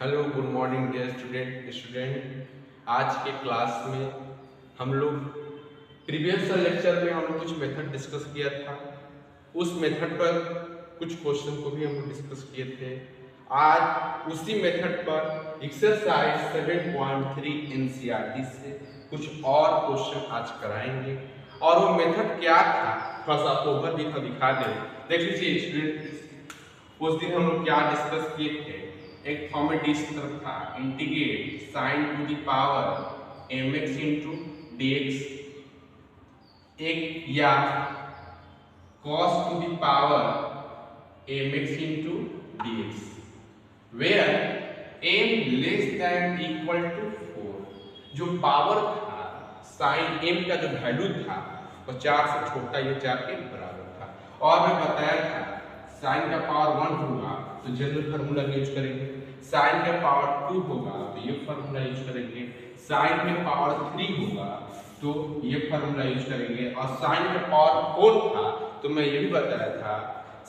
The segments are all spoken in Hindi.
Hello good morning dear student. आज के क्लास में हम लोग प्रीवियस लेक्चर में हम लोग कुछ मेथड डिस्कस किया था। उस मेथड पर कुछ क्वेश्चन को भी हम लोग डिस्कस किए थे। आज उसी मेथड पर एक्सरसाइज 7.3 एनसीईआरटी से कुछ और क्वेश्चन आज कराएंगे। और वो मेथड क्या था थोड़ा सा आपको ओवरव्यू दिखा दें। देख लीजिए स्टूडेंट, उस दिन हम लोग क्या डिस्कस किए थे। एक फॉर्मेट इस तरह था, integrate sine to the power mx into dx, एक या cos to the power mx into dx, where m less than equal to 4। जो पावर था साइन m का जो वैल्यू था वो 4 से छोटा या 4 के बराबर था। और मैं बताया था साइन का पावर 1 होगा तो जनरल फार्मूला यूज करेंगे, साइन का पावर 2 होगा तो ये फार्मूला यूज करेंगे, साइन का पावर 3 होगा तो ये फार्मूला यूज करेंगे, और साइन का पावर 4 था तो मैं ये भी बताया था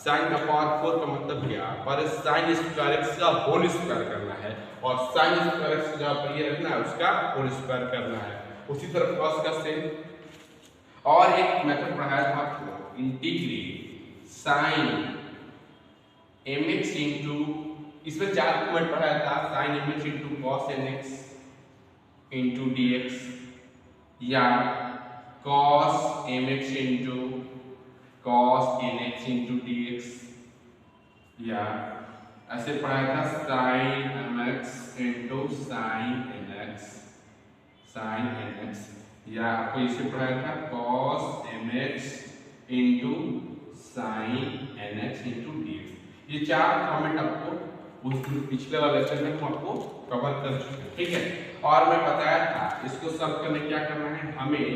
साइन का पावर 4 का मतलब क्या, पर साइन स्क्वायर एक्स का होल स्क्वायर करना है और साइन स्क्वायर एक्स जहां पर ये रखना है उसका होल स्क्वायर करना है। उसी तरह cos का सेम। और एक मेथड पढ़ाया था आपको, इंटीग्रेट साइन mx इंटू, इसमें 4 फॉर्मेट पढ़ाया था, sine mx into cos nx into dx, या cos mx into cos nx into dx, या ऐसे पढ़ाया था sine mx into sine nx, या आपको इसे पढ़ाया था cos mx into sine nx into dx। ये 4 फॉर्मेट आपको उस पिछले वाले लेक्चर में हम आपको कवर कर चुके हैं, ठीक है। और मैं बताया था इसको सॉल्व करने क्या करना है, हमें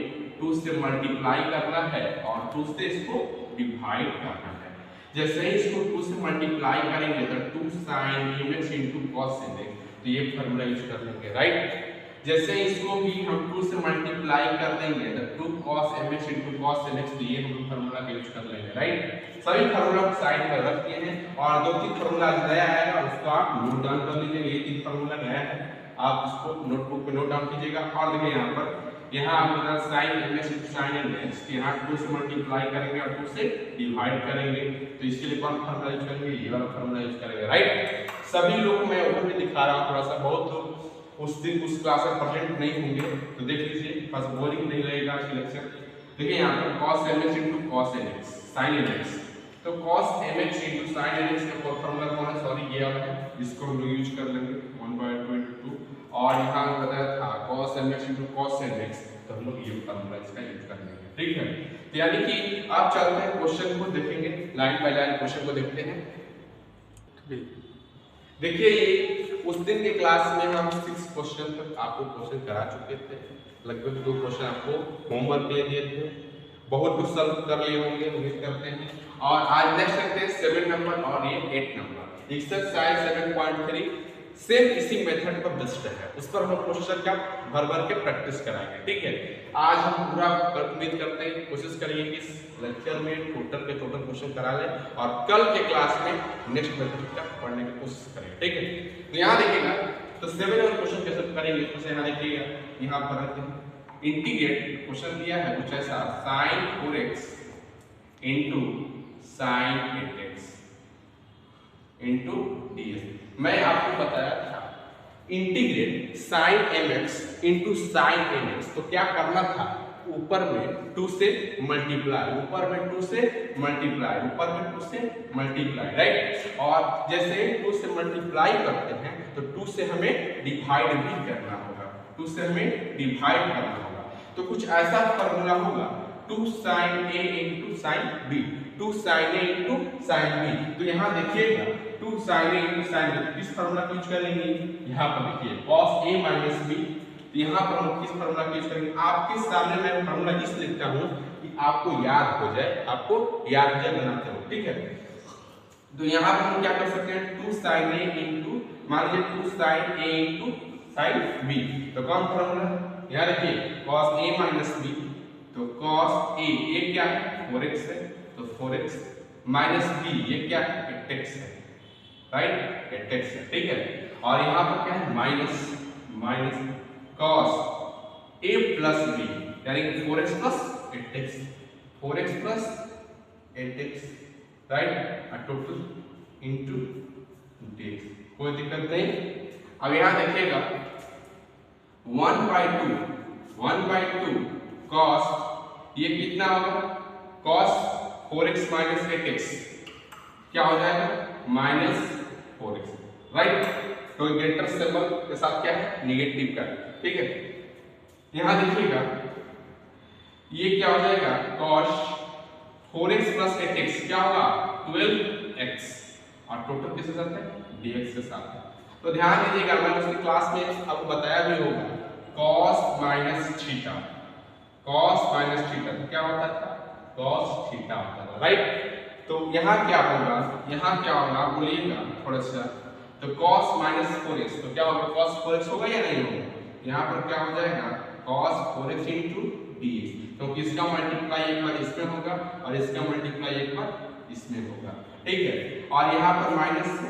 2 से मल्टीप्लाई करना है और 2 से इसको डिवाइड करना है। जैसे ही इसको 2 से मल्टीप्लाई करेंगे तो 2 sin mx into cos nx, तो ये फार्मूला यूज कर लेंगे, राइट। जैसे इसको भी हम 2 से मल्टीप्लाई कर देंगे तो 2 cos mx into cos nx, तो ये हम फार्मूला का यूज कर लेंगे, राइट। सभी फार्मूला को साइड पर रख दिए हैं और 2-3 फार्मूला नया आएगा उसको आप नोट डाउन कर लीजिएगा। ये 3 फार्मूला नया है, आप इसको नोटबुक पे नोट डाउन कीजिएगा। और देखिए यहाँ आपका sin mx into sin nx, यहाँ 2 से मल्टीप्लाई करेंगे और 2 से डिवाइड करेंगे, तो इसके लिए कौन फार्मूला यूज करेंगे, ये वाला फार्मूला यूज करेंगे, राइट। सभी लोग मैं ऊपर में दिखा रहा हूँ, थोड़ा सा बहुत उस दिन उस क्लास में प्रेजेंट नहीं होंगे तो देख लीजिए, बस बोरिंग नहीं रहेगा आज का लेक्चर। देखिए यहाँ पर cos mx into cos nx sin nx, तो cos mx into sin nx का फार्मूला कौन है, सॉरी ये वाला है, इसको हम लोग यूज कर लेंगे 1/2। और यहाँ बताया था cos mx into cos nx, तो हम लोग ये फार्मूला इसका यूज कर लेंगे, ठीक है। तो यानी कि आप चलते हैं क्वेश्चन को देखेंगे, लाइन बाय लाइन क्वेश्चन को देखते हैं। देखिए ये उस दिन के क्लास में हम 6 क्वेश्चन तक आपको क्वेश्चन करा चुके थे, लगभग 2 क्वेश्चन आपको होमवर्क के लिए दिए थे, बहुत कुछ सॉल्व कर लिए होंगे, उम्मीद करते हैं। और आज नेक्स्ट करते हैं 7 नंबर और ये 8 नंबर एक्सरसाइज 7.3, सेम इसी मेथड पर बेस्ड है, उस पर हम क्वेश्चन का भर के प्रैक्टिस कराएंगे, ठीक है। आज हम पूरा उम्मीद करते हैं, कोशिश करेंगे कि इस लेक्चर में टोटल क्वेश्चन करा लें और कल के क्लास में नेक्स्ट मेथड का पढ़ने की कोशिश करेंगे, ठीक है। तो यहाँ देखिएगा, तो 7 और क्वेश्चन कैसे करेंगे, तो यहाँ देखिएगा, यहाँ पर रहते हैं इंटीग्रेट, क्वेश्चन दिया है कुछ ऐसा, sin 4x into sin 8x into ds। मैं आपको बताया था integrate sin mx into sin nx, तो क्या करना था, ऊपर में 2 से मल्टीप्लाई, ऊपर में 2 से मल्टीप्लाई, ऊपर में 2 से मल्टीप्लाई, राइट। और जैसे 2 से मल्टीप्लाई करते हैं तो 2 से हमें डिवाइड भी करना होगा, 2 से हमें डिवाइड करना होगा, तो कुछ ऐसा फार्मूला होगा 2 sin a into sin b, 2 sin a into sin b। तो यहाँ देखिएगा 2 sin a into sin b, किस फार्मूला का यूज करेंगे, यहाँ पर देखिए cos a minus b, तो यहाँ पर हम किस फार्मूला का यूज करेंगे, आपके सामने मैं फार्मूला इस लिखता हूँ कि आपको याद हो जाए, आपको याद हो जाए बनाते हो, ठीक है। तो यहाँ पर हम क्या कर सकते हैं, 2 sin a into, मान लीजिए 2 sin a into sin b, तो कौन फार्मूला, यहाँ देखिए cos a minus b, तो cos a, ये क्या है 4x है, तो 4x माइनस b, ये क्या है 8x है, राइट, 8x है, ठीक है। और यहाँ पर क्या है minus cos A plus B यानी कि 4x plus 8x 4x plus 8x right total into dx। कोई दिक्कत नहीं। अब यहाँ देखिएगा 1/2 कॉस ये कितना होगा कॉस 4x माइनस 8x क्या हो जाएगा -4x राइट। तो ग्रेटर सिंबल के साथ क्या है नेगेटिव का, ठीक है। यहां देखिएगा ये क्या हो जाएगा cos 4x प्लस 8x क्या होगा 12x और टोटल किसके साथ है dx के साथ है। तो ध्यान दीजिएगा मैंने उसकी क्लास में आपको बताया भी होगा cos माइनस थीटा क्या होता था cos थीटा होता था राइट। तो यहाँ क्या होगा बोलिएगा थोड़ा सा। तो cos माइनस 4x तो क्या होगा cos 4x होगा या नहीं होगा। यहाँ पर क्या हो जाएगा cos 4x इंटू dx क्योंकि इसका मल्टीप्लाई एक बार इसमें होगा और इसका मल्टीप्लाई एक बार इसमें होगा, ठीक है। और यहाँ पर माइनस है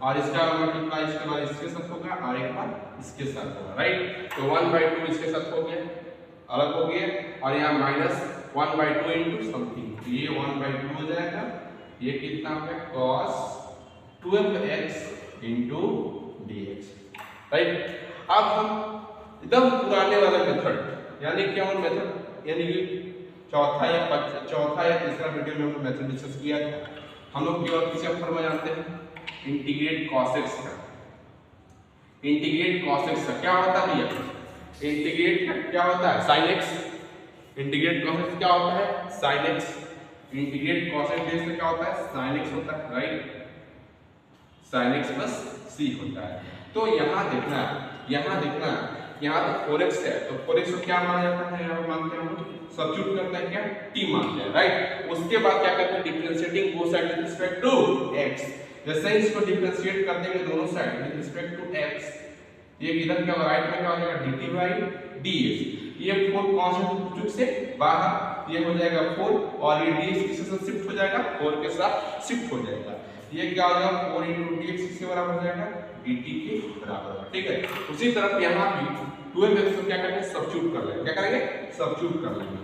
और इसका मल्टीप्लाई इसके बाद इसके साथ होगा और एक बार इसके साथ होगा राइट। तो 1/2 इसके साथ हो गया अलग हो गया और यहाँ -1/2 इंटू समथिंग ये 1/2 हो जाएगा। ये कितना हो गया cos 12x into dx right. अब हम एकदम पुराने वाला मेथड यानी क्या मेथड यानी कि चौथा या तीसरा वीडियो में हम मेथड डिस्कस किया था। हम लोग केवल किसी फॉर्मूला जानते हैं इंटीग्रेट cos x का। इंटीग्रेट cos x का क्या होता है भैया इंटीग्रेट क्या होता है sin x। Integrate cos x क्या होता है sin x। Integrate cos x dx क्या होता है sin x होता है right. sin x plus c होता है। तो यहाँ देखना यहाँ तो 4x है तो 4x को क्या माना जाता है यहाँ मानते हैं सब्स्टिट्यूट करते हैं क्या t मानते हैं राइट। उसके बाद क्या करते हैं differentiating both side with respect to x। जैसे ही इसको डिफरेंशिएट कर देंगे दोनों side with respect to x ये इधर क्या राइट में क्या हो जाएगा dt बाई dx। ये 4 कांस्टेंट चुक से बाहर ये हो जाएगा 4 और ये dx किसके साथ शिफ्ट हो जाएगा 4 के साथ शिफ्ट हो जाएगा। ये क्या हो जाएगा 4 * dx किसके बराबर हो जाएगा dt के बराबर होगा, ठीक है। उसी तरह यहाँ भी 12x को क्या करेंगे सब्स्टिट्यूट कर लेंगे। क्या करेंगे सब्स्टिट्यूट कर लेंगे।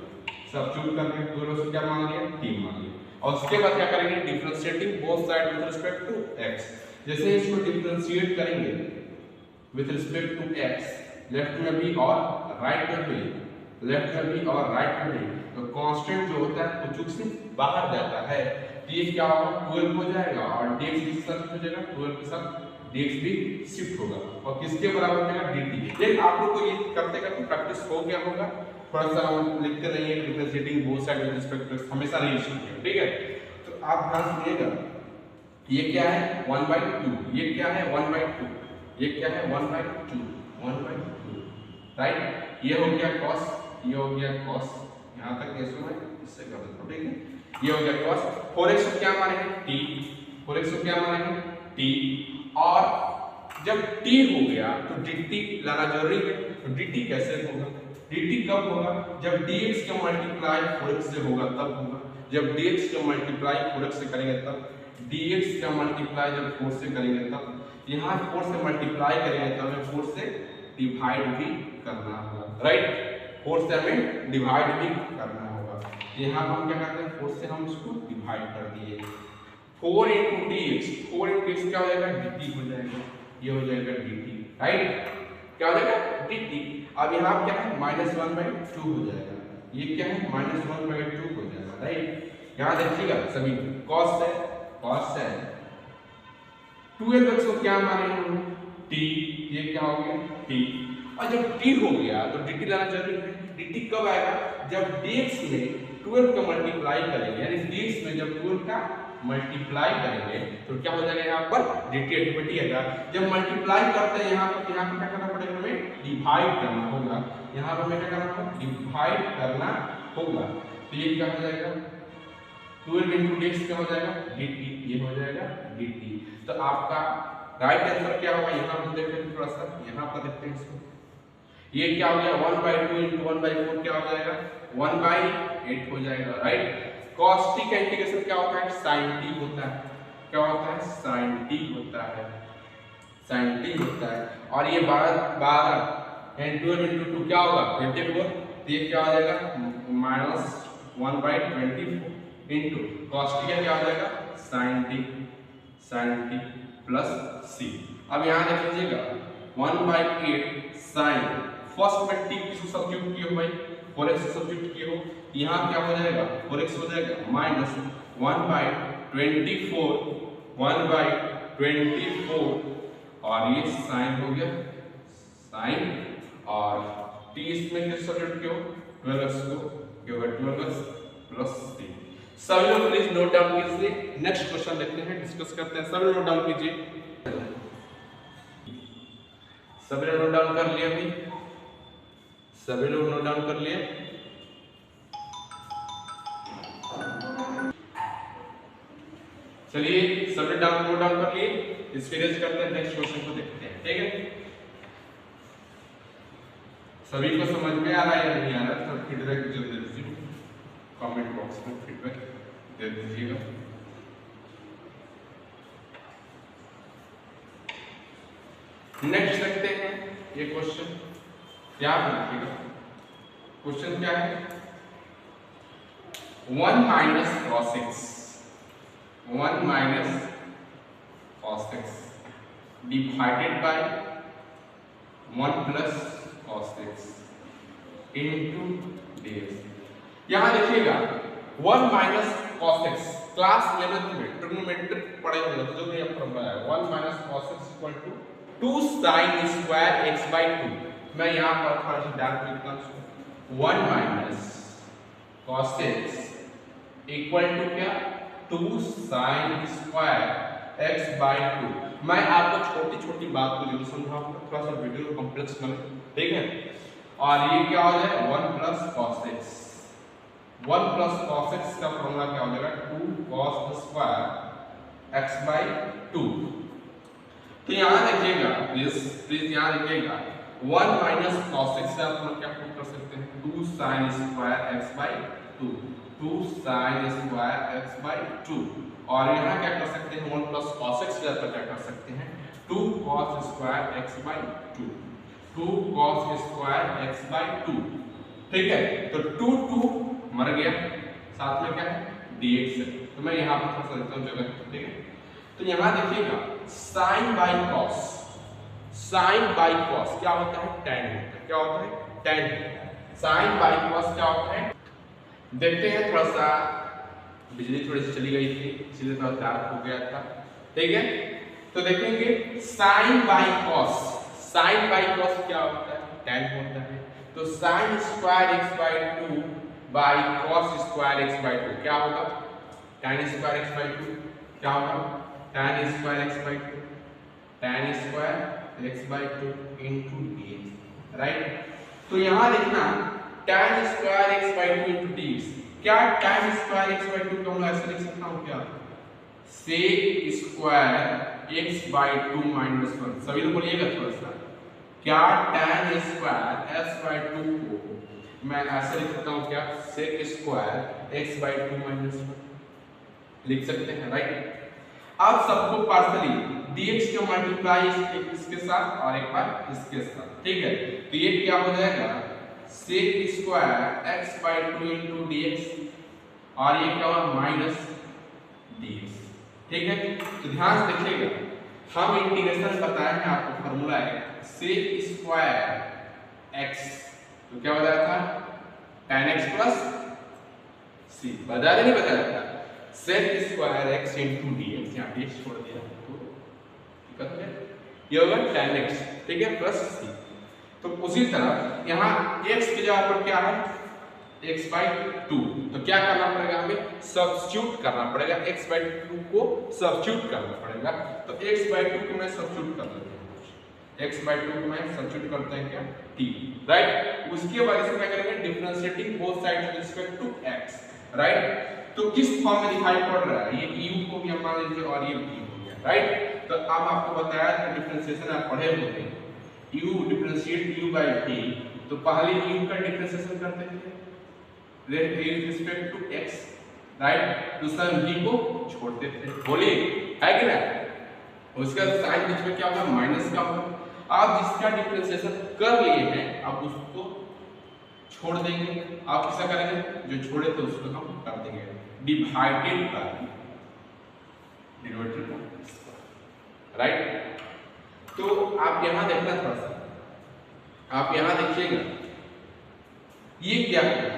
सब्स्टिट्यूट करके 12x को क्या मान लिया t मान लिया और उसके बाद क्या करेंगे differentiating both side with respect to x। जैसे इसको डिफरेंशिएट करेंगे with respect to x left में भी और राइट में भी तो कांस्टेंट जो होता है वो चूक से बाहर जाता है। ये क्या होगा 12 हो जाएगा और dx किसके साथ हो जाएगा 12 के साथ dx भी शिफ्ट होगा और किसके बराबर हो जाएगा dt। लेकिन आप लोग को ये करते करते प्रैक्टिस हो गया होगा थोड़ा सा हम लिखते नहीं है differentiating both side with respect to हमेशा नहीं लिखते, ठीक है। तो आप ध्यान सुनिएगा ये क्या है 1/2 ये क्या है 1/2 ये क्या है 1/2 राइट। ये हो गया cos ये हो गया cos यहाँ तक ये सुना इससे कर देता हूँ, ठीक है। ये हो गया cos 4x को क्या मानेंगे t 4x को क्या मानेंगे t और जब t हो गया तो dt लाना जरूरी है। तो dt कैसे होगा dt कब होगा जब dx का मल्टीप्लाई 4x से होगा तब होगा। जब dx का मल्टीप्लाई 4x से करेंगे तब dx का मल्टीप्लाई जब 4 से करेंगे तब यहाँ 4 से मल्टीप्लाई करेंगे तब हमें 4 से डिवाइड भी करना होगा राइट। 4 से हमें डिवाइड भी करना होगा। यहाँ पर हम क्या करते हैं 4 से हम इसको डिवाइड कर दिए 4 * dx 4 * dx क्या हो जाएगा dt हो जाएगा। ये हो जाएगा dt राइट क्या हो जाएगा dt। अब यहाँ क्या है -1/2 हो जाएगा। ये क्या है -1/2 हो जाएगा राइट। यहाँ देखिएगा सभी cos है 12x को क्या माने हम t ये क्या हो गया t और जब t हो गया तो dt लाना जरूरी है। dt कब आएगा जब dx में 12 का मल्टीप्लाई करेंगे यानी dx में जब 12 का मल्टीप्लाई करेंगे तो क्या हो जाएगा यहाँ पर dt ऑटोमेटिक आएगा। जब मल्टीप्लाई करते हैं यहाँ पर क्या करना पड़ेगा हमें डिवाइड करना होगा। यहाँ पर हमें क्या करना होगा डिवाइड करना होगा। तो ये क्या हो जाएगा 12 * dx क्या हो जाएगा dt ये हो जाएगा dt। तो आपका राइट आंसर क्या होगा यहाँ हम देखते हैं थोड़ा सा यहाँ पर देखते हैं इसको। ये क्या हो गया 1/2 * 1/4 क्या हो जाएगा 1/8 हो जाएगा राइट। cos t का इंटीग्रेशन क्या होता है sin t होता है। क्या होता है sin t होता है साइन टी होता है। और ये 12 एंड 12 इंटू 2 क्या होगा 24, तो ये क्या हो जाएगा -1/24 इंटू कॉस टी क्या हो जाएगा साइन टी प्लस सी। अब यहाँ देख लीजिएगा 1/8 साइन, फर्स्ट में टी किसको सब्स्टिट्यूट किए हो भाई 4x सब्स्टिट्यूट किए हो, यहाँ क्या हो जाएगा 4x हो जाएगा माइनस 1/24 और ये साइन हो गया साइन, और टी इसमें किस सब्स्टिट्यूट किए हो 12x को, क्या होगा 12x प्लस सी। सभी लोग प्लीज नोट डाउन कीजिए, नेक्स्ट क्वेश्चन देखते हैं, डिस्कस करते हैं। सभी नोट डाउन कीजिए, सभी लोग नोट डाउन कर लिए अभी, सभी लोग नोट डाउन कर लिए। चलिए सभी नोट डाउन कर लिए, इसके रेज करते हैं, नेक्स्ट क्वेश्चन को देखते हैं, ठीक है। सभी को समझ में आ रहा है या नहीं आ रहा, तो फीडबैक जरूर दे दीजिए, कमेंट बॉक्स में फीडबैक दे दीजिएगा। नेक्स्ट देखते हैं ये क्वेश्चन, क्या लिखिएगा, क्वेश्चन क्या है 1 minus cos x divided by 1 plus cos x into dx। यहां देखिएगा 1 minus cos x class 11th में ट्रिग्नोमेट्री पढ़े होंगे तो जो भी आप फॉर्मूला है 1 minus cos x equal to 2 sin square x by 2। मैं यहां पर थोड़ा सा डार्क लिखता हूं 1 minus cos x equal to क्या 2 sin स्क्वायर x बाय 2। मैं आपको छोटी छोटी बात को जरूर समझाऊंगा, थोड़ा सा वीडियो को कॉम्प्लेक्स बने, ठीक है। और ये क्या हो जाएगा 1 plus cos x, 1 plus cos x का फॉर्मूला क्या हो जाएगा 2 cos स्क्वायर x बाय 2। तो यहां देखिएगा प्लीज यहां देखिएगा 1 माइनस cos x से आप लोग क्या पुट कर सकते हैं 2 sin square x by 2, 2 sin square x by 2। और यहां क्या कर सकते हैं 1 प्लस cos x के पर क्या कर सकते हैं 2 cos square x by 2, 2 cos square x by 2, ठीक है। तो 2 मर गया, साथ में क्या है dx है, तो मैं यहां पर कर सकता हूं जगह, ठीक है। तो यहां देखिएगा sin by cos, sin by cos क्या होता है tan होता है, क्या होता है tan होता है। sin बाय cos क्या होता है देखते हैं, थोड़ा सा बिजली थोड़ी सी चली गई थी इसलिए थोड़ा डार्क हो गया था, ठीक है। तो देखेंगे sin by cos, sin by cos क्या होता है tan होता है। तो sin square x by 2 by cos square x by 2 क्या होगा tan स्क्वायर x बाय 2 क्या होगा tan square x by 2, tan square x by 2 into dx, right. तो यहां देखना tan square x by 2 into dx, क्या tan स्क्वायर x बाय 2 को मैं ऐसे लिख सकता हूं क्या sec square x by 2 minus 1। सभी लोग बोलिएगा थोड़ा सा, क्या tan स्क्वायर x बाय 2 को मैं ऐसे लिख सकता हूं क्या sec square x by 2 minus 1 लिख सकते हैं, राइट। अब सबको पार्शियली dx को मल्टीप्लाई इसके साथ और एक बार इसके साथ, ठीक है। तो ये क्या हो जाएगा sec square x by 2 into dx और ये क्या होगा माइनस dx, ठीक है। तो ध्यान से देखिएगा, हम इंटीग्रेशन बताए हैं आपको, फार्मूला है sec स्क्वायर x, तो क्या हो जाता था tan x प्लस c, बताया नहीं बताया था sec square x into dx, यहां dx छोड़ दिया तो दिक्कत है, ये होगा tan x, ठीक है प्लस c। तो उसी तरह यहां x की जगह पर क्या है x बाय 2, तो क्या करना पड़ेगा हमें सब्स्टिट्यूट करना पड़ेगा, x बाय 2 को सब्स्टिट्यूट करना पड़ेगा। तो x बाय 2 को मैं सब्स्टिट्यूट कर देता हूं, x बाय 2 को मैं सब्स्टिट्यूट करते हैं क्या t, राइट। उसके बाद इसे क्या करेंगे differentiating both sides with respect to x, right. तो किस फॉर्म में दिखाई पड़ रहा है, ये u को भी हम मान लीजिए और ये v हो गया, राइट। तो अब आपको बताया कि डिफरेंशिएशन आप पढ़े होंगे u differentiate u by v, तो पहले u का डिफरेंशिएशन करते थे with respect to x, right. दूसरा v को छोड़ते थे, बोलिए है कि ना, उसका साइन बीच में क्या होगा, माइनस का होगा। आप जिसका डिफरेंशिएशन कर लिए हैं आप उसको छोड़ देंगे। आप किसका करेंगे, जो छोड़े थे उसको हम कर देंगे डिवाइडेड बाय राइट। तो आप यहां देखना थोड़ा सा, आप यहां देखिएगा ये क्या है,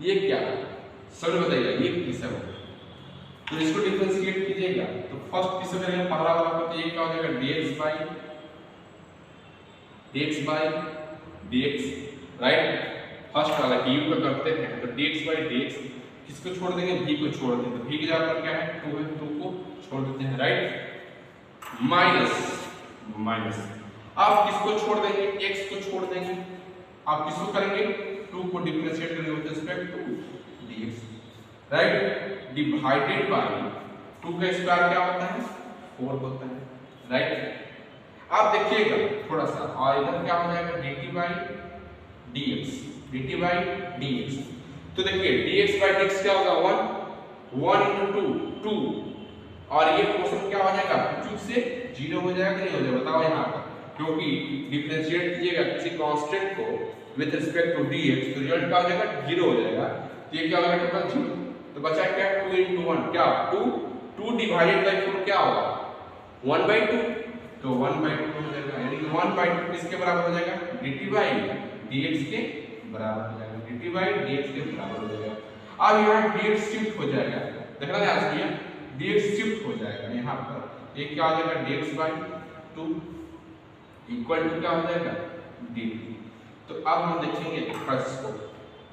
ये क्या है सब बताइएगा, ये किसका है। तो इसको डिफरेंशिएट कीजिएगा तो फर्स्ट किससे करेंगे, पहला वाला को, तो ये क्या हो जाएगा dx राइट। फर्स्ट वाला du का करते हैं तो dx किसको छोड़ देंगे, v को छोड़ देंगे, तो v की जगह पर क्या है 2 है, 2 को छोड़ देते हैं राइट। माइनस आप किसको छोड़ देंगे, x को छोड़ देंगे। आप किसको करेंगे, 2 को डिफरेंशिएट करेंगे with respect to dx right, divided by 2 का स्क्वायर क्या होता है 4 होता है राइट। आप देखिएगा थोड़ा सा, और इधर क्या हो जाएगा dt बाय dx। तो देखिए dx बाय dx क्या होगा 1 into 2 और ये क्वेश्चन क्या हो जाएगा चूक से 0 हो जाएगा, नहीं हो जाएगा बताओ यहाँ पर, क्योंकि डिफरेंशिएट कीजिएगा किसी कांस्टेंट को विद रिस्पेक्ट टू dx तो रिजल्ट क्या हो जाएगा 0 हो जाएगा। तो ये क्या हो जाएगा टोटल 0, तो बचा क्या 2 into 1 क्या 2 डिवाइडेड बाय 4 क्या होगा 1/2, तो 1/2 हो जाएगा, यानी 1/2 किसके बराबर हो जाएगा dt बाय dx के बराबर हो जाएगा, dt बाय dx के बराबर हो जाएगा। अब यहाँ dx शिफ्ट हो जाएगा, देखना ध्यान से, dx शिफ्ट हो जाएगा यहाँ पर, ये क्या हो जाएगा dx बाय 2 इक्वल टू क्या हो जाएगा dt। तो अब हम देखेंगे फर्स्ट को,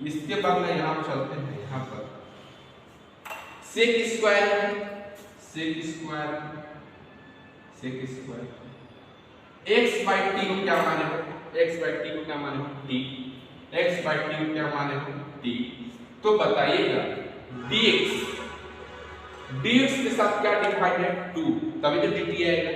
इसके बाद में यहाँ चलते हैं, यहाँ पर sec square x by t को क्या माने हो, x बाय t को क्या माने हो t, x बाय t को क्या माने हो t। तो बताइएगा dx के साथ क्या डिवाइड है 2, तभी तो dt आएगा।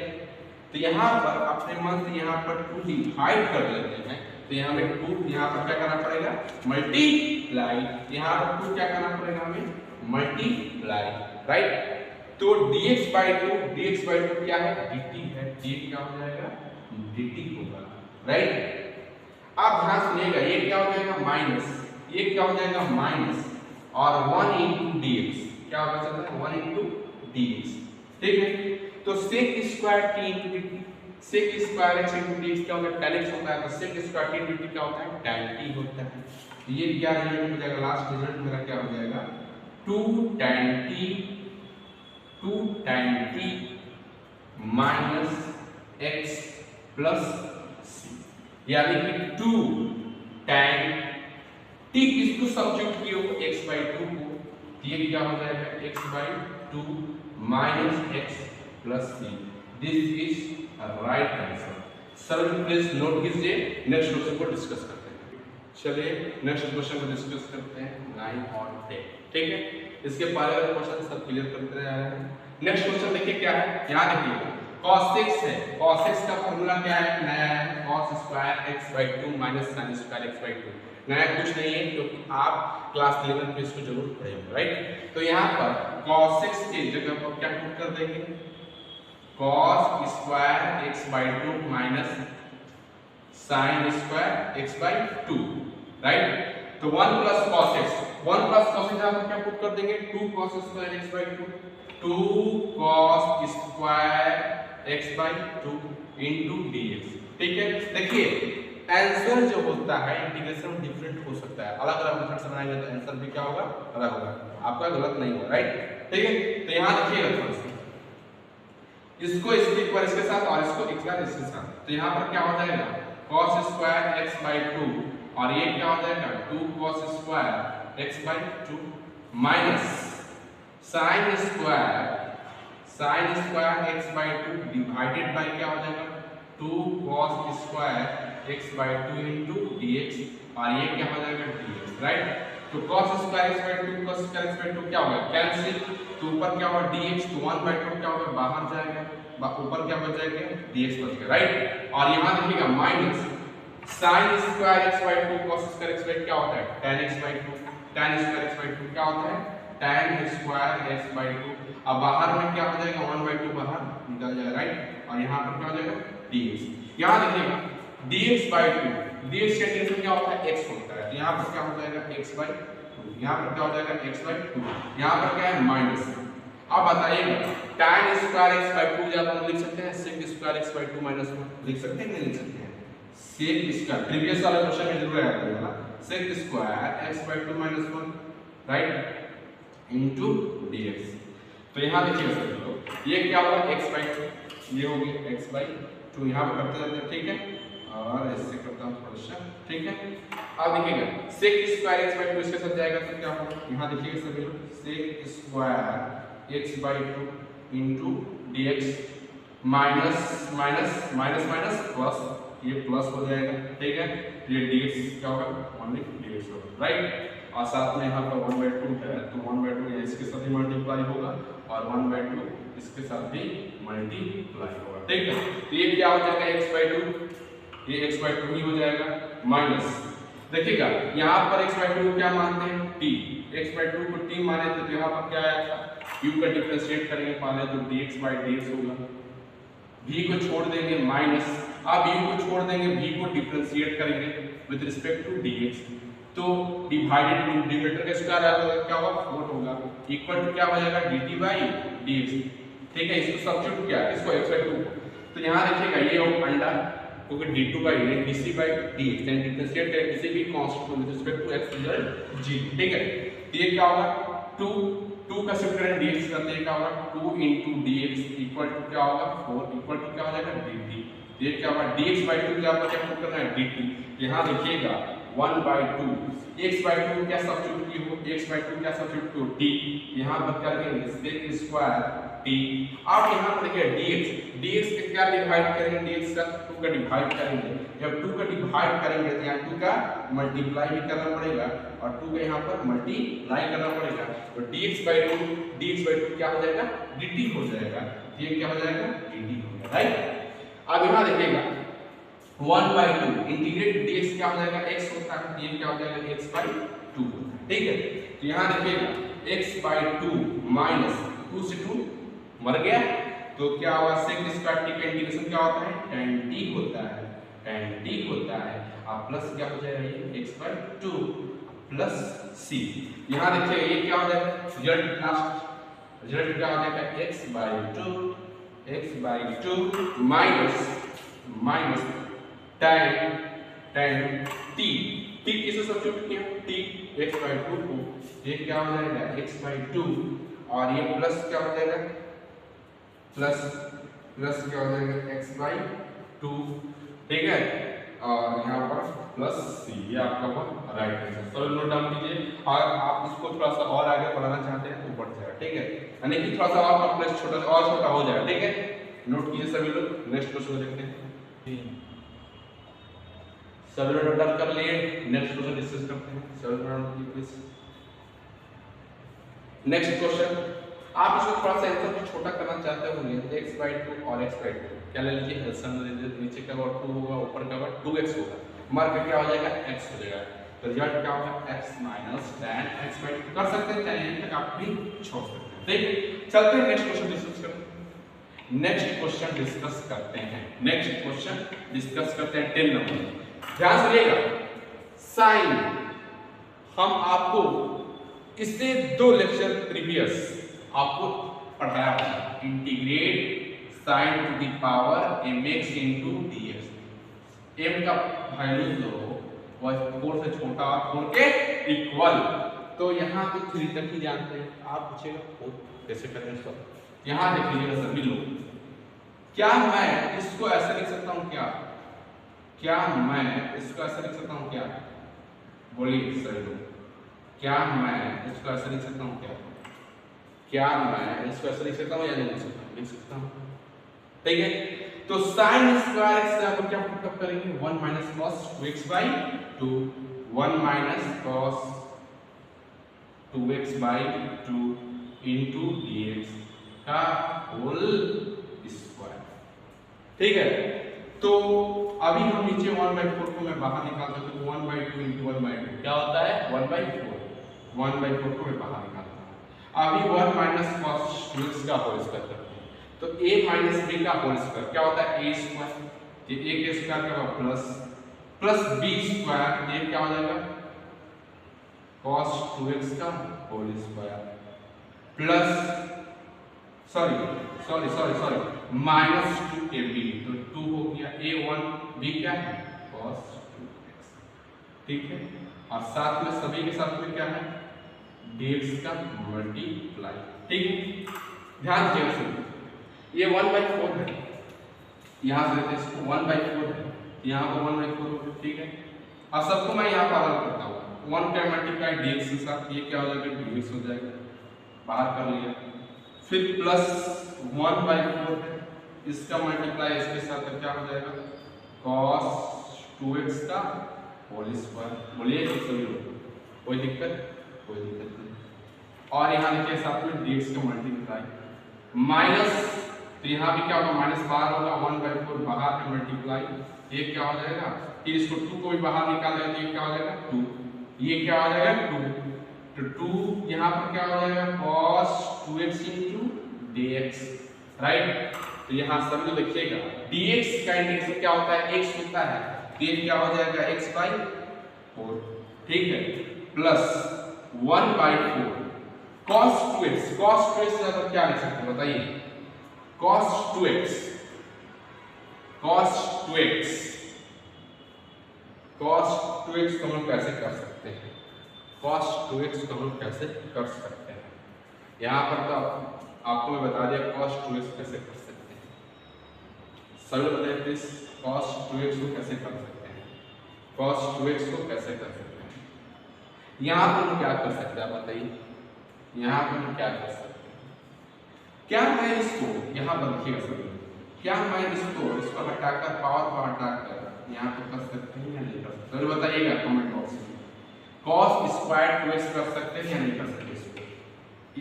तो यहाँ पर अपने मन से यहाँ पर 2 डिवाइड कर लेते हैं, तो यहाँ में 2 यहाँ पर क्या करना पड़ेगा मल्टीप्लाई, यहाँ पर 2 क्या करना पड़ेगा हमें मल्टीप्लाई राइट। तो dx बाय 2 क्या है dt है, ये क्या हो जाएगा dt होगा राइट। आप ध्यान सुनिएगा, ये क्या हो जाएगा माइनस, ये क्या हो जाएगा माइनस, और 1 into dx क्या होगा चलता है 1 into dx ठीक है। तो sec square t into dt, sec square x into dx क्या होगा tan x होता है, तो sec square t into dt क्या होता है tan t होता है। तो ये क्या रिजल्ट हो जाएगा, लास्ट रिजल्ट मेरा क्या हो जाएगा 2 tan t minus x plus c, यानी कि 2 tan t किसको सब्स्टिट्यूट किए हो x by 2 को, ये क्या हो जाएगा x by 2 minus x plus c, this is right answer. Sir please note कीजिए, नेक्स्ट क्वेश्चन को डिस्कस करते हैं। चलिए नेक्स्ट क्वेश्चन को डिस्कस करते हैं 9 और 10 ठीक है। इसके पहले वाले क्वेश्चन सब क्लियर करते रहे हैं। नेक्स्ट क्वेश्चन देखिए क्या है, यहाँ देखिए cos x है, cos x का फॉर्मूला क्या है, नया है cos square x by 2 minus sin square x by 2, नया कुछ नहीं है क्योंकि आप क्लास 11 में इसको जरूर पढ़े होंगे राइट। तो यहाँ पर cos x की जगह पर क्या पुट कर देंगे cos square x by 2 minus sin square x by 2 right. तो 1 plus cos x, 1 plus cos x यहाँ पर क्या पुट कर देंगे 2 cos square x by 2, 2 cos square x by 2 into dx ठीक है। देखिए आंसर जो होता है इंटीग्रेशन डिफरेंट हो सकता है, अलग अलग मेथड से बनाएंगे तो आंसर भी क्या होगा अलग होगा, आपका गलत नहीं होगा राइट ठीक है। तो यहाँ देखिएगा थोड़ा सा, इसको एक बार इसके साथ और इसको एक बार इसके साथ, तो यहाँ पर क्या हो जाएगा cos स्क्वायर x by 2 और ये क्या हो जाएगा 2 cos square x by 2 minus sin square x by 2 divided by क्या हो जाएगा 2 cos square x by 2 into dx और ये क्या हो जाएगा dx राइट। तो cos square x by 2 cos square x by 2 क्या होगा कैंसिल, तो ऊपर क्या होगा dx, तो 1/2 क्या होगा बाहर जाएगा, ऊपर क्या बच जाएगा dx बच गया राइट। और यहाँ देखिएगा minus sin square x by 2 cos square x by क्या होता है tan x by 2, tan square x by 2 क्या होता है tan स्क्वायर x by 2। अब बाहर में क्या हो जाएगा 1/2 बाहर निकल जाएगा राइट, और यहाँ पर क्या हो जाएगा dx। यहाँ देखिएगा dx/2, dx का इंटीग्रेशन क्या होता है x होता है, तो यहाँ पर क्या हो जाएगा x/2, यहाँ पर क्या हो जाएगा x/2, यहाँ पर क्या है माइनस। अब बताइएगा tan स्क्वायर x/2 जब हम लिख सकते हैं sec स्क्वायर x/2 - 1 लिख सकते हैं नहीं लिख सकते हैं, sec स्क्वायर प्रीवियस वाला क्वेश्चन में जरूर आया था sec square x/2 - 1 right into dx। तो यहाँ देखिए सर लोग ये क्या होगा x/2, ये हो गया x/2, यहाँ पर करते जाते हैं ठीक है, और ऐसे करता हूँ थोड़ा सा ठीक है। अब देखिएगा sec स्क्वायर x/2 इसके साथ जाएगा तो क्या होगा, यहाँ देखिएगा सभी लोग sec square x/2 into dx minus minus minus minus plus, ये प्लस हो जाएगा ठीक है, ये dx क्या होगा ओनली dx होगा राइट, और साथ में यहाँ पर 1/2 है तो 1/2 इसके साथ ही मल्टीप्लाई होगा और 1/2 इसके साथ भी मल्टीप्लाई होगा ठीक है। तो ये क्या हो जाएगा x/2, ये x/2 ही हो जाएगा माइनस, देखिएगा यहाँ पर x/2 को क्या मानते हैं t, x/2 को t माने तो यहाँ पर क्या आया था u का डिफरेंशिएट करेंगे पहले तो dx/dx होगा, v को छोड़ देंगे माइनस, अब u को छोड़ देंगे v को डिफरेंशिएट करेंगे विद रिस्पेक्ट टू dx, तो डिवाइडेड डिनोमिनेटर का स्क्वायर आएगा क्या होगा 4 होगा, इक्वल टू क्या हो जाएगा dt/dx ठीक है। इसको सब्स्टिट्यूट किया इसको x/2, तो यहाँ देखिएगा ये अंडर क्योंकि d2/dc/dx यानी डिफरेंशिएट है किसी भी constant with respect to x result g ठीक है। तो ये क्या होगा 2 का शिफ्ट करें dx करते हैं क्या होगा 2 * dx इक्वल टू क्या होगा 4 इक्वल टू क्या हो जाएगा dt, ये क्या होगा dx/2 क्या आपको क्या पुट करना है dt, यहाँ देखिएगा 1/2 x/2 क्या सब्स्टिट्यूट की हो x/2 क्या सब्स्टिट्यूट हो t, यहाँ पर क्या करेंगे sec स्क्वायर t, अब यहाँ पर देखिए dx के क्या डिवाइड करेंगे dx का 2 का डिवाइड करेंगे, जब 2 का डिवाइड करेंगे तो यहाँ 2 का मल्टीप्लाई भी करना पड़ेगा और 2 का यहाँ पर मल्टीप्लाई करना पड़ेगा, तो dx/2 क्या हो जाएगा dt हो जाएगा, ये क्या हो जाएगा dt हो जाएगा राइट। अब यहाँ देखिएगा 1/2 इंटीग्रेट dx क्या हो जाएगा x होता है, ये क्या हो जाएगा x/2 ठीक है। तो यहाँ देखिएगा x/2 माइनस 2 से 2 मर गया तो क्या होगा sec स्क्वायर t का इंटीग्रेशन क्या होता है tan t होता है, tan t होता है, अब प्लस क्या हो जाएगा ये x/2 प्लस c, यहाँ देखिए ये क्या हो जाएगा रिजल्ट लास्ट रिजल्ट क्या हो जाएगा x/2 माइनस tan t किसे सब्स्टिट्यूट किया t x/2 को, ये क्या हो जाएगा x/2 और ये प्लस क्या हो जाएगा प्लस क्या हो जाएगा x/2 ठीक है, और यहाँ पर प्लस c, ये आपका हुआ राइट आंसर। तो नोट डाउन कीजिए और आप इसको थोड़ा सा और आगे बढ़ाना चाहते हैं तो बढ़ जाएगा ठीक है, यानी कि थोड़ा सा और कॉम्प्लेक्स छोटा हो जाएगा ठीक है। नोट कीजिए सभी लोग, नेक्स्ट क्वेश्चन देखते हैं। सभी लोग नोट कर लिए, नेक्स्ट क्वेश्चन डिस्कस करते हैं। सभी लोग प्लीज नेक्स्ट क्वेश्चन, आप इसको थोड़ा सा आंसर छोटा करना चाहते होंगे x/2 और x/2 क्या ले लीजिए एलसीएम ले लीजिए, नीचे का वर्ड 2 होगा ऊपर का वर्ड 2x होगा, मार के क्या हो जाएगा x हो जाएगा, तो रिजल्ट क्या होगा x माइनस tan x/2 कर सकते हैं, चाहे यहीं तक आप भी छोड़ सकते हैं ठीक है। चलते हैं नेक्स्ट क्वेश्चन डिस्कस करते हैं। नेक्स्ट क्वेश्चन डिस्कस करते हैं 10 नंबर। ध्यान से देखिएगा साइन, हम आपको इससे 2 लेक्चर प्रीवियस आपको पढ़ाया था integrate sin to the power mx into dx, m का वैल्यू जो वह 4 से छोटा और 4 के इक्वल, तो यहाँ तो 3 तक ही जानते हैं, आप पूछेगा 4 कैसे करें इसको, यहाँ देखिएगा सभी लोग, क्या मैं इसको ऐसे लिख सकता हूँ क्या मैं इसको ऐसे लिख सकता हूँ क्या, बोलिए सभी लोग, क्या मैं इसको ऐसे लिख सकता हूँ क्या मैं इसको ऐसे लिख सकता हूँ या नहीं लिख सकता हूँ ठीक है। तो sin स्क्वायर x से आप क्या पुटअप करेंगे 1 minus cos 2x/2 1 minus cos 2x/2 into dx का होल स्क्वायर ठीक है। तो अभी हम नीचे 1/4 को मैं बाहर निकाल सकता हूं, 1/2 इनटू 1/2 क्या होता है 1/4 को मैं बाहर निकालता हूं। अभी 1 माइनस cos 2x का होल स्क्वायर करते हैं, तो a माइनस b का होल स्क्वायर क्या होता है a स्क्वायर, ये a के स्क्वायर का प्लस b स्क्वायर, ये क्या हो जाएगा cos 2x का whole square plus sorry minus 2ab, तो 2 हो गया a1 b क्या है cos 2x, ठीक है। और साथ में सभी के साथ में क्या है dx का मल्टीप्लाई, ठीक है। ध्यान दीजिएगा, ये 1/4 है, यहाँ से लेते हैं इसको 1/4 है, यहाँ पर 1/4, ठीक है। और सबको मैं यहाँ पर अलग करता हूँ, 1 का मल्टीप्लाई dx के साथ, ये क्या हो जाएगा dx हो जाएगा, बाहर कर लिया। फिर प्लस 1/4 है, इसका मल्टीप्लाई इसके साथ क्या हो जाएगा cos 2x का होल स्क्वायर। बोलिए सभी लोग, कोई दिक्कत नहीं। और यहाँ देखिए साथ में dx का मल्टीप्लाई माइनस, तो यहाँ भी क्या होगा माइनस बाहर होगा, 1/4 बाहर में मल्टीप्लाई, ये क्या हो जाएगा, फिर इसको 2 को भी बाहर निकालेंगे तो ये क्या हो जाएगा 2, ये क्या हो जाएगा 2, तो 2 यहाँ पर क्या हो जाएगा cos 2x into dx, right. तो यहाँ सब लोग देखिएगा dx का इंटीग्रेशन क्या होता है x होता है, तो ये क्या हो जाएगा x/4, ठीक है, प्लस 1/4 cos 2x अगर क्या लिख सकते हैं बताइए, cos 2x को हम कैसे कर सकते हैं, cos 2x को हम कैसे कर सकते हैं, यहाँ पर तो आपको मैं बता दिया cos 2x कैसे कर सकते हैं, सभी लोग बताइए प्लीज cos 2x को कैसे कर सकते हैं, cos 2x को कैसे कर सकते हैं। यहाँ पर हम क्या कर सकते हैं बताइए, यहाँ पर हम क्या कर सकते हैं, क्या मैं इसको यहाँ पर लिखिएगा सभी, क्या मैं इसको हटाकर पावर को हटाकर यहाँ पर कर सकते हैं या नहीं कर सकते, तो बताइएगा कमेंट बॉक्स में। cos स्क्वायर 2x कर सकते हैं या नहीं कर सकते,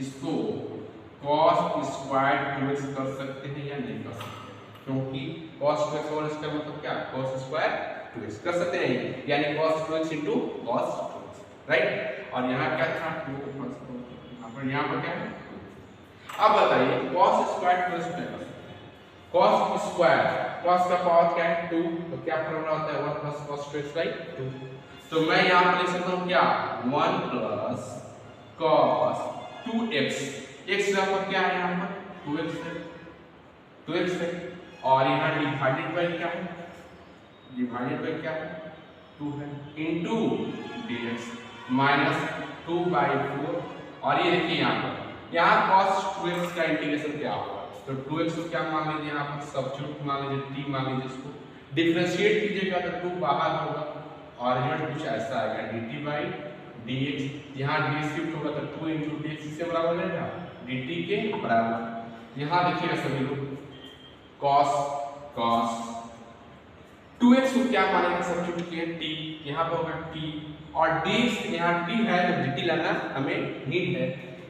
इसको cos स्क्वायर 2x कर सकते हैं या नहीं कर सकते, क्योंकि cos 2x होल स्क्वायर मतलब क्या cos स्क्वायर 2x कर सकते हैं, यानी cos 2x into cos 2x, right. और यहाँ क्या था 2 को प्लस करो, यहाँ पर क्या है। अब बताइए cos स्क्वायर 2x क्या कर सकते हैं, cos स्क्वायर, cos का पावर क्या है 2, तो क्या फॉर्मूला होता है 1 plus cos 2x/2, तो मैं यहाँ पर लिख सकता हूँ क्या 1 plus cos 2x, x यहाँ पर क्या है, यहाँ पर 2x है, और यहाँ डिवाइडेड बाय क्या है, डिवाइडेड बाय क्या है 2 है, इनटू dx माइनस 2/4, और ये देखिए यहाँ cos 2x का इंटीग्रेशन क्या होगा, तो 2x को क्या मान लीजिए, यहाँ पर सब्स्टिट्यूट मान लीजिए, t मान लीजिए, इसको डिफरेंशिएट कीजिएगा तो 2 बाहर होगा, और यहाँ कुछ ऐसा आएगा dt/dx, यहाँ dx शिफ्ट होगा तो 2 into dx से बराबर हो जाएगा dt के बराबर। यहाँ देखिएगा सभी लोग cos 2x को क्या मानेंगे सब्स्टिट्यूट किए t, यहाँ पर होगा t, और dx यहाँ t है तो dt लाना हमें नीड है,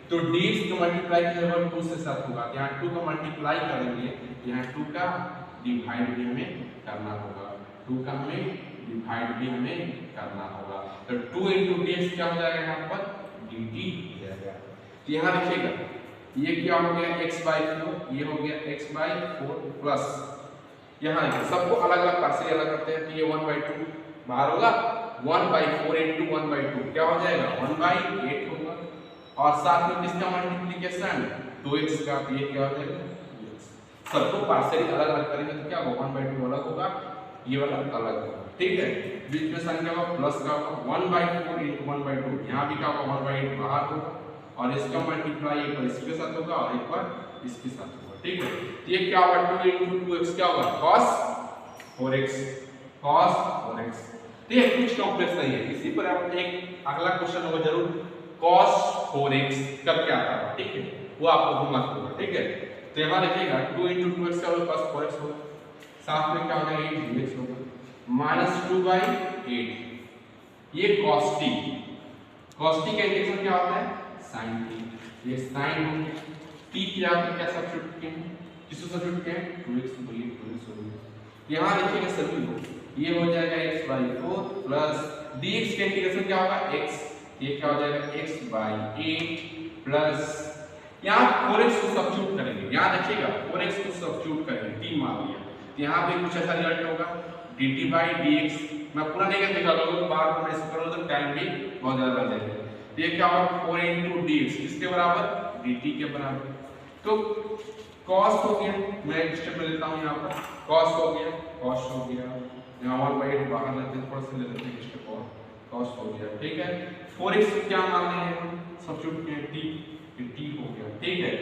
तो dx का मल्टीप्लाई कीजिएगा 2 से साथ होगा, यहाँ 2 का मल्टीप्लाई करेंगे, यहाँ 2 का डिवाइड भी हमें करना होगा, 2 का हमें डिवाइड भी हमें करना होगा, तो 2 into dx क्या हो जाएगा यहाँ पर dt हो जाएगा। तो यहाँ देखिएगा ये क्या हो गया x/4, ये हो गया x/4 प्लस, यहाँ देखिए सबको अलग अलग पार्शियल अलग करते हैं, तो ये 1/2 बाहर होगा, 1/4 into 1/2 क्या हो जाएगा 1/8 होगा, और साथ में किसका मल्टीप्लिकेशन 2x का, ये क्या हो जाएगा सबको पार्शियल अलग अलग करेंगे तो क्या होगा 1/2 अलग होगा, ये वाला अलग होगा, ठीक है। बीच में संख्या का प्लस का होगा 1/4 into 1/2, यहाँ भी क्या होगा 1/8 बाहर होगा, और इसका मल्टीप्लाई एक बार इसके साथ होगा और एक बार इसके साथ होगा, ठीक है। ये क्या होगा 2 into 2x क्या होगा cos 4x, ठीक है, कुछ कॉम्प्लेक्स नहीं है, इसी पर आप एक अगला क्वेश्चन होगा जरूर cos 4x कब क्या आता है, ठीक है, वो आपको घुमा होगा, ठीक है। तो यहाँ देखिएगा 2 into 2x का होगा cos 4x होगा, साथ में क्या हो जाएगा 8 होगा, माइनस 2/8, ये cos t का इंटीग्रेशन क्या होता है sin t, ये sin हो गया, t क्या सब्स्टिट्यूट किए हैं, किसको सब्स्टिट्यूट किए हैं 2x, बोलिए 2x हो गया। यहाँ देखिएगा सभी लोग ये हो जाएगा x/4 प्लस dx का इंटीग्रेशन क्या होगा x, ये क्या हो जाएगा x/8 प्लस यहाँ 4x को सब्स्टिट्यूट करेंगे, यहाँ देखिएगा 4x को सब्स्टिट्यूट करेंगे, 3 मान लिया, तो यहाँ पे कुछ ऐसा रिजल्ट होगा dt by dx। मैं पूरा नहीं कर दिखा दूंगा, बार बार ऐसे करोगे तो टाइम भी बहुत ज्यादा लग जाएगा। तो ये क्या होगा 4 into dx किसके बराबर, dt के बराबर। तो cos हो गया, मैं एक स्टेप में लेता हूँ यहाँ पर, cos हो गया, cos हो गया, यहाँ 1/8 बाहर लेते हैं, थोड़ा सा ले लेते हैं स्टेप और, cos हो गया, ठीक है। 4x क्या मान रहे हैं, सब्स्टिट्यूट किया t हो गया, ठीक है।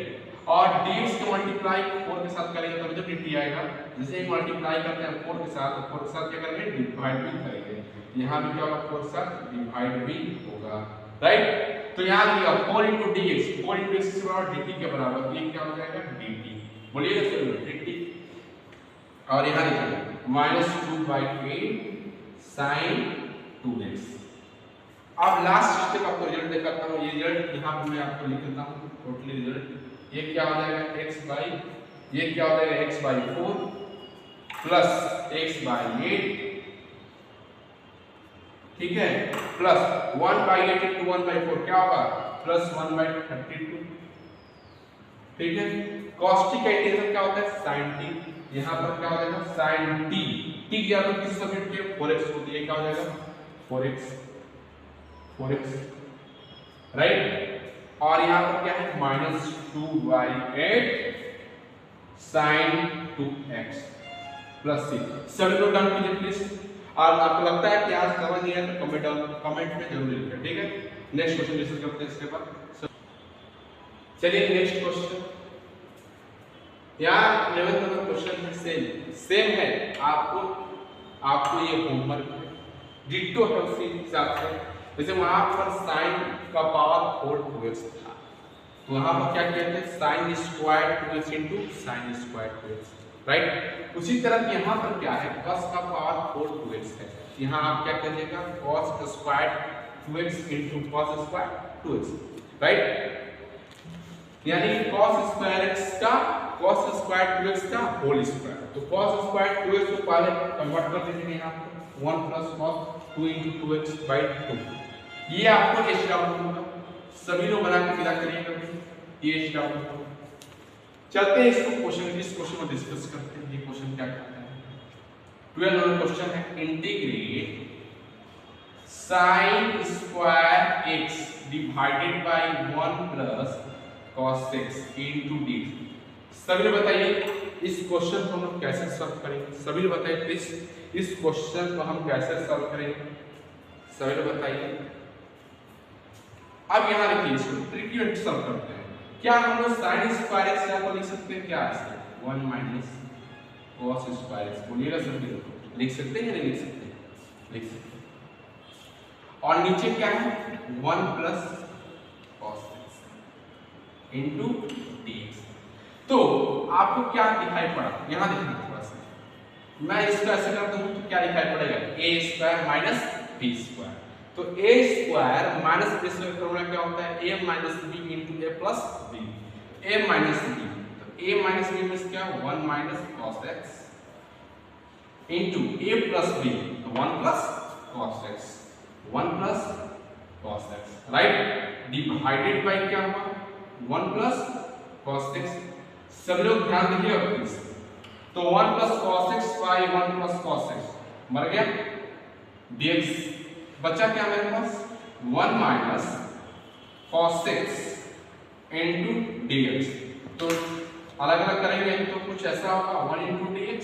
और dx को मल्टीप्लाई 4 के साथ करेंगे तभी तो dt आएगा, जैसे ही मल्टीप्लाई करते हैं 4 के साथ, तो 4 के साथ क्या करेंगे, डिवाइड भी करेंगे, यहाँ भी क्या होगा 4 के साथ डिवाइड भी होगा, राइट। तो यहाँ दिया 4 into dx, 4 into x के बराबर dt के बराबर, ये क्या हो जाएगा dt, बोलिएगा सर dt। और यहाँ लिखिए -2/8 sin 2x। अब लास्ट स्टेप आपको रिजल्ट दिखाता हूँ, ये रिजल्ट यहाँ पे मैं आपको लिख देता हूँ टोटली रिजल्ट। ये क्या हो जाएगा ये क्या हो जाएगा x/4 प्लस x/8, ठीक है, प्लस 1/8 into 1/4 क्या होगा प्लस 1/32, ठीक है। cos t का इंटीग्रल क्या होता है sin t, यहाँ पर क्या हो जाएगा sin t, t की जगह किस सब्स्टिट्यूट किया 4x को, दिए क्या हो जाएगा 4x, राइट। और यहाँ पर क्या है -2/8 sin 2x प्लस c। सभी लोग डन कीजिए प्लीज। और आपको लगता है कि आज समझ नहीं आया तो कमेंट में जरूर लिखिए, ठीक है। नेक्स्ट क्वेश्चन डिस्कस करते हैं इसके बाद। चलिए नेक्स्ट क्वेश्चन, यहाँ 11th नंबर क्वेश्चन है, सेम है, आपको ये होमवर्क है, डिट्टो है उसी हिसाब से। जैसे वहां पर sin का पावर 4 2x था, तो वहां पर क्या कहते हैं sin square 2x into sin square 2x, right. उसी तरह यहाँ पर क्या है cos का पावर 4 2x है, यहाँ आप क्या करिएगा cos square 2x into cos square 2x, right. यानी cos स्क्वायर x का cos स्क्वायर 2x का होल स्क्वायर, तो cos स्क्वायर 2x को पहले कन्वर्ट कर दीजिए यहाँ पर 1 plus cos 2 into 2x by 2, ये आपको एच डाउन होगा, सभी लोग बना के फिल करिएगा, ये एच डाउन होगा। चलते हैं इसको इस क्वेश्चन को डिस्कस करते हैं। ये क्वेश्चन क्या कहता है, 12 नंबर क्वेश्चन है, integrate sin square x divided by 1 plus cos x into dx। सभी लोग बताइए इस क्वेश्चन को हम लोग कैसे सॉल्व करेंगे, सभी लोग बताइए प्लीज इस क्वेश्चन को हम कैसे सॉल्व करेंगे, सभी लोग बताइए। अब यहाँ देखिए इसको ट्रिकी सॉल्व करते हैं। क्या हम लोग sin स्क्वायर x को लिख सकते हैं, क्या ऐसे 1 minus cos स्क्वायर x, बोलिएगा सभी लोग लिख सकते हैं या नहीं लिख सकते, लिख सकते हैं। और नीचे क्या है 1 plus cos x into dx। तो आपको क्या दिखाई पड़ा, यहाँ देखना थोड़ा सा, मैं इसको ऐसे कर दूं तो क्या दिखाई पड़ेगा a square minus b square. तो a square minus b square formula क्या होता है a minus b into a plus b, a minus b, तो a माइनस b मींस क्या 1 minus cos x into a plus b, तो 1 plus cos x, 1 plus cos x, right. Divided bye क्या हुआ 1 प्लस cos x। सब लोग ध्यान दीजिए प्लीज, तो 1 plus cos x by 1 plus cos x मर गया, dx बचा क्या मेरे पास 1 minus cos x into dx। तो अलग अलग करेंगे तो कुछ ऐसा होगा 1 into dx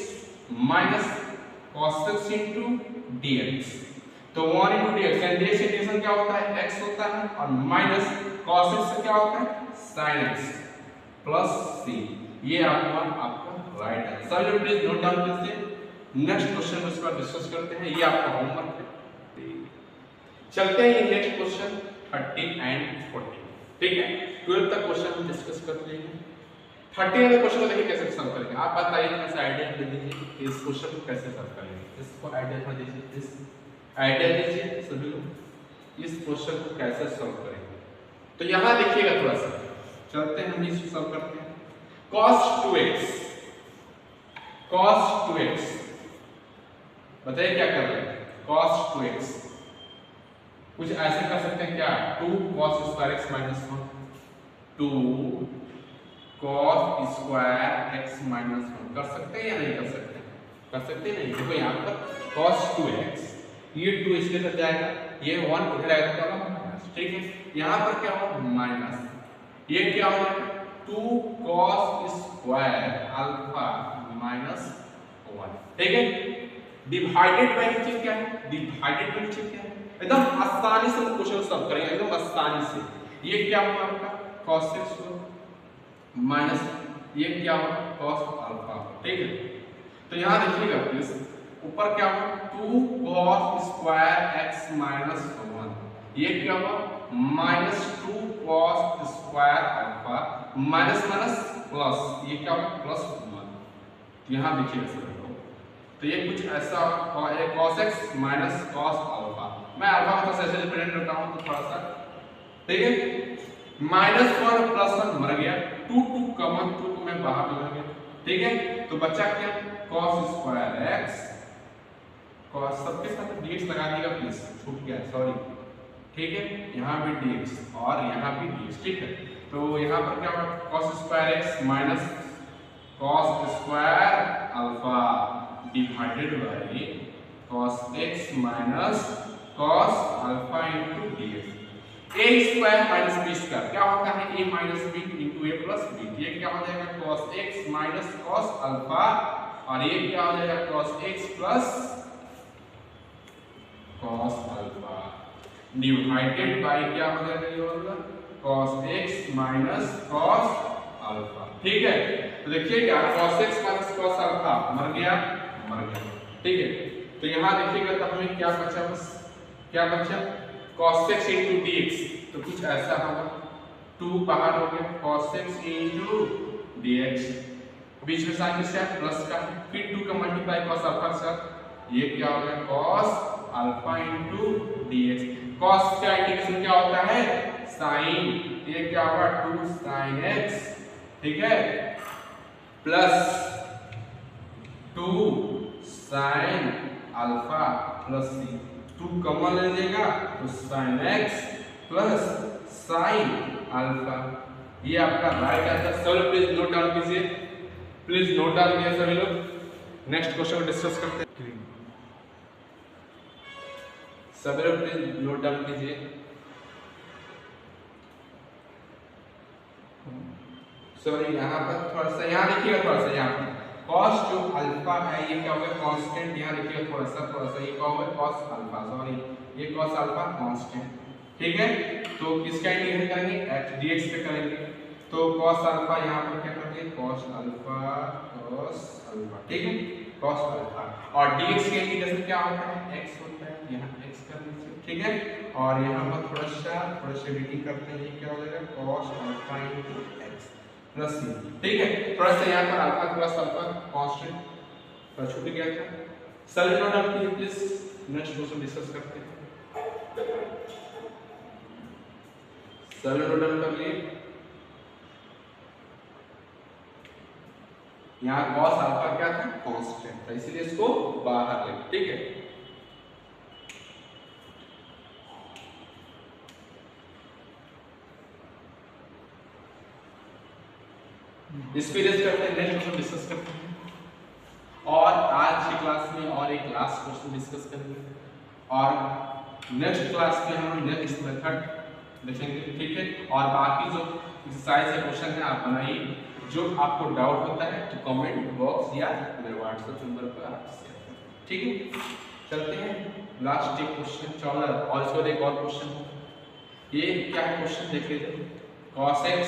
minus cos x into dx। तो 1 into dx यानी dx इंटीग्रेशन क्या होता है x होता है, और माइनस cos x से क्या होता है sin x प्लस c। ये आपका राइट है। सभी लोग प्लीज नोट डाउन कीजिए। नेक्स्ट क्वेश्चन में इसका डिस्कस करते हैं, ये आपका होमवर्क है। चलते हैं नेक्स्ट क्वेश्चन 30 and 40, ठीक है। 12 तक क्वेश्चन हम डिस्कस कर लेंगे। 30 वाले क्वेश्चन को देखिए कैसे सॉल्व करेंगे। आप बताइए थोड़ा सा आइडिया दे दीजिए कि इस क्वेश्चन को कैसे सॉल्व करेंगे, इसको आइडिया थोड़ा दीजिए, इस आइडिया दीजिए सभी लोग इस क्वेश्चन को कैसे सॉल्व करेंगे। तो यहाँ देखिएगा थोड़ा सा, चलते हैं हम इसको सॉल्व करते हैं। cos 2x बताइए क्या कर रहे हैं, cos 2x कुछ ऐसे कर सकते हैं क्या 2 cos square x minus 1, 2 cos square x minus 1 कर सकते हैं या नहीं कर सकते? कर सकते हैं नहीं? देखो यहाँ पर cos 2x, ये 2 इसके साथ जाएगा, ये 1 इधर आएगा, क्या होगा माइनस, ठीक है। यहाँ पर क्या होगा माइनस, ये क्या हो जाएगा 2 cos स्क्वायर अल्फा माइनस 1, ठीक है। डिवाइडेड बाय नीचे क्या है, डिवाइडेड बाय नीचे क्या है, एकदम आसानी से हम क्वेश्चन सॉल्व करेंगे, एकदम आसानी से। ये क्या होगा आपका cos 6 माइनस, ये क्या होगा cos अल्फा, ठीक है। तो यहाँ देखिएगा प्लीज, ऊपर क्या होगा 2 cos स्क्वायर x माइनस 1, ये क्या होगा minus 2 cos square alpha minus minus plus, ये क्या होगा प्लस 1। यहाँ देखिएगा सर, तो ये कुछ ऐसा होगा cos x minus cos alpha, मैं अल्फा को ऐसे रिप्रेजेंट करता हूँ तो थोड़ा सा, ठीक है। माइनस 1 प्लस 1 मर गया, 2 2 कॉमन, 2 को मैं बाहर ले गया, ठीक है। तो बचा क्या cos स्क्वायर x, cos सबके साथ dx लगा दिएगा प्लीज, छूट गया सॉरी, ठीक है। यहाँ भी dx और यहाँ भी dx, ठीक है। तो यहाँ पर क्या होगा cos square x minus cos square alpha divided by cos x minus cos alpha into dx। a square minus b square क्या होता है a minus b into a plus b, ये क्या हो जाएगा cos x minus cos alpha, और ये क्या हो जाएगा cos x plus cos alpha divided by क्या हो जाएगा ये वाला cos x minus cos alpha, ठीक है। तो देखिए क्या cos x minus cos alpha मर गया, ठीक है। तो यहाँ देखिएगा तो हमें क्या बचा, बस क्या बचा cos x into dx, तो कुछ ऐसा होगा 2 बाहर हो गया cos x into dx, बीच में साइन किसका प्लस का, फिर 2 का मल्टीप्लाई cos अल्फा से, ये क्या हो गया cos alpha into dx। cos का इंटीग्रेशन क्या होता है sin, ये क्या होगा 2 sin x, ठीक है, plus 2 sin alpha plus c, 2 common ले लीजिएगा तो sin x plus sin alpha, ये आपका राइट आंसर। सब प्लीज नोट डाउन कीजिए, प्लीज नोट डाउन कीजिए सभी लोग। नेक्स्ट क्वेश्चन को डिस्कस करते हैं, सभी लोग प्लीज नोट डाउन कीजिए। सॉरी यहाँ पर थोड़ा सा, यहाँ देखिएगा थोड़ा सा, यहाँ पर cos जो अल्फा है ये क्या होगा कांस्टेंट, यहाँ देखिएगा थोड़ा सा ये क्या होगा cos अल्फा, सॉरी ये cos अल्फा कांस्टेंट, ठीक है। तो किसका इंटीग्रेशन करेंगे h dx पे करेंगे, तो cos अल्फा यहाँ पर क्या करेंगे cos अल्फा, ठीक है cos अल्फा, और dx का इंटीग्रेशन क्या होता है x होता है, यहाँ x कर लीजिए, ठीक है। और यहाँ पर थोड़ा सा एडिटिंग करते हैं, ये क्या हो जाएगा cos alpha into x plus c, ठीक है। थोड़ा सा यहाँ पर अल्फा प्लस अल्फा कांस्टेंट पर छूट गया था। सॉल्व नोट डाउन कीजिए प्लीज, नेक्स्ट क्वेश्चन डिस्कस करते हैं। सॉल्व नोट डाउन कर लिए, यहाँ cos अल्फा क्या था कांस्टेंट था, इसलिए इसको बाहर ले, ठीक है। इस पे रेस्ट करते हैं, नेक्स्ट क्वेश्चन डिस्कस करते हैं, और आज की क्लास में और एक लास्ट क्वेश्चन डिस्कस करेंगे, और नेक्स्ट क्लास में हम नेक्स्ट मेथड देखेंगे, ठीक है। और बाकी जो एक्सरसाइज है क्वेश्चन है आप बनाइए, जो आपको डाउट होता है तो कमेंट बॉक्स या मेरे व्हाट्सएप नंबर पर आप शेयर करें, ठीक है। चलते हैं लास्ट एक क्वेश्चन, चलो ऑल्सो एक और क्वेश्चन है, ये क्या क्वेश्चन देख लीजिए, cos x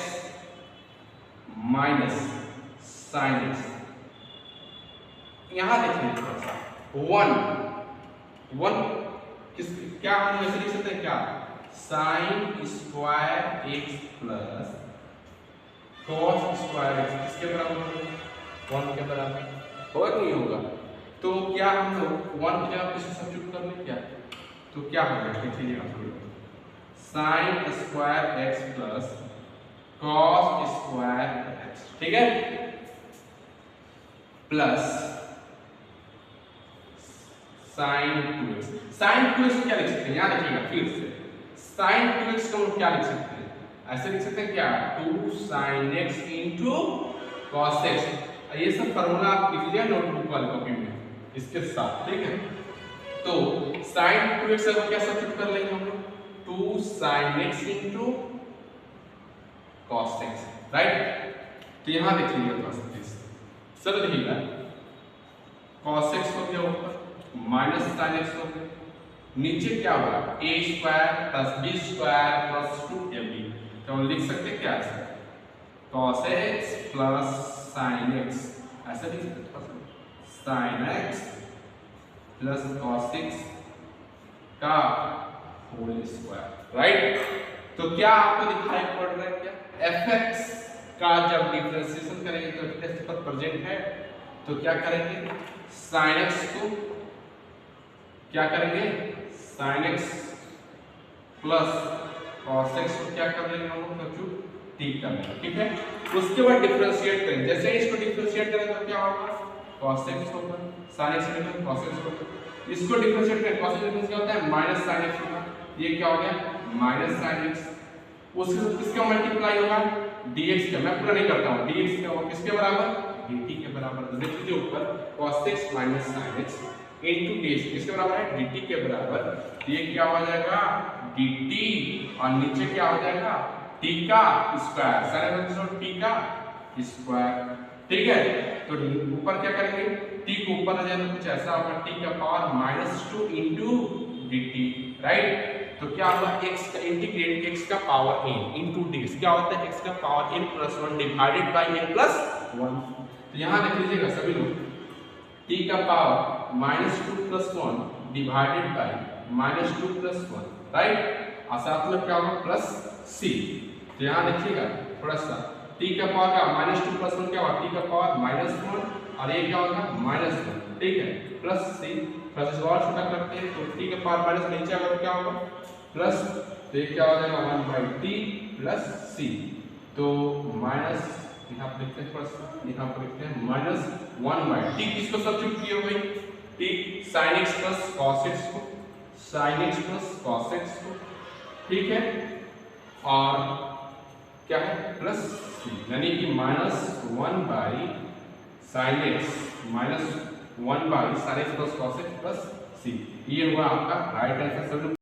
minus sin x, यहाँ देखिए थोड़ा सा 1 किस क्या हम ऐसे लिख सकते हैं क्या sin square x plus cos square x किसके बराबर होगा 1 के बराबर होगा कि नहीं होगा। तो क्या हम लोग 1 की जगह किसे सब्स्टिट्यूट कर लें क्या, तो क्या होगा देखिएगा sin square x plus cos square x, ठीक है, plus sin 2x। sin 2x क्या लिख सकते हैं, यहाँ देखिएगा फिर से sin 2x को हम क्या लिख सकते हैं, ऐसे लिख सकते हैं क्या, 2 sin x into cos x। ये सब फॉर्मूला आप लिख लीजिए नोटबुक वाली कॉपी में इसके साथ, ठीक है। तो sin 2x को क्या सब्स्टिट्यूट कर लेंगे हम लोग, 2 sin x into cos x, right. तो यहां देख लीजिए थोड़ा सा प्लीज, सर लिखिएगा cos x हो गया ऊपर माइनस sin x हो गया, नीचे क्या होगा a square plus b square plus 2ab। तो हम लिख सकते हैं क्या ऐसा, cos x plus sin x, ऐसा लिख सकते हैं sin x plus cos x का होल स्क्वायर, राइट। तो क्या आपको दिखाई पड़ रहा है, क्या fx का जब डिफरेंशिएशन करेंगे तो टेस्ट पर प्रेजेंट है, तो क्या करेंगे sin x को क्या करेंगे sin x plus cos x को क्या कर लेंगे हम लोग सब्स्टिट्यूट t कर लेंगे, ठीक है। उसके बाद डिफरेंशिएट करेंगे, जैसे ही इसको डिफरेंशिएट करेंगे तो क्या होगा cos x होगा, sin x निकल cos x होगा। इसको डिफरेंशिएट करें cos x डिफरेंस क्या होता है माइनस sin x होगा, ये क्या हो गया माइनस sin x। उसके साथ किसका मल्टीप्लाई होगा dx का, मैं पूरा नहीं करता हूं, dx का होगा किसके बराबर dt के बराबर। तो देख लीजिए ऊपर cos x minus sin x into dx किसके बराबर है dt के बराबर, ये क्या हो जाएगा dt और नीचे क्या हो जाएगा t का स्क्वायर, सारे मतलब t का स्क्वायर, ठीक है। तो ऊपर क्या करेंगे t को ऊपर आ जाए तो कुछ ऐसा होगा t का पावर -2 इनटू dt, राइट। तो क्या होगा x का इंटीग्रेट x का पावर n इनटू dx, क्या होता है x का power n plus 1 divided by n plus 1। तो यहां देख लीजिएगा सभी लोग t का power -2 plus 1 divided by -2 plus 1, right. और साथ में क्या होगा प्लस c। तो यहां देखिएगा थोड़ा सा t का पावर का -2 प्लस 1 क्या होगा t का पावर -1 और ये क्या होगा -1, ठीक है, प्लस c। प्लस इसको और छोटा करते हैं तो t का पावर माइनस नीचे आएगा तो क्या होगा प्लस, तो ये क्या हो जाएगा 1/t प्लस c। तो माइनस यहाँ पर लिखते हैं थोड़ा सा, यहाँ पर लिखते हैं -1/t, किसको सब्स्टिट्यूट किए भाई t sin x plus cos x को, sin x plus cos x को, ठीक है, और क्या है प्लस c, यानी कि -1/sin x -1/sin x plus cos x plus c। ये हुआ आपका राइट आंसर।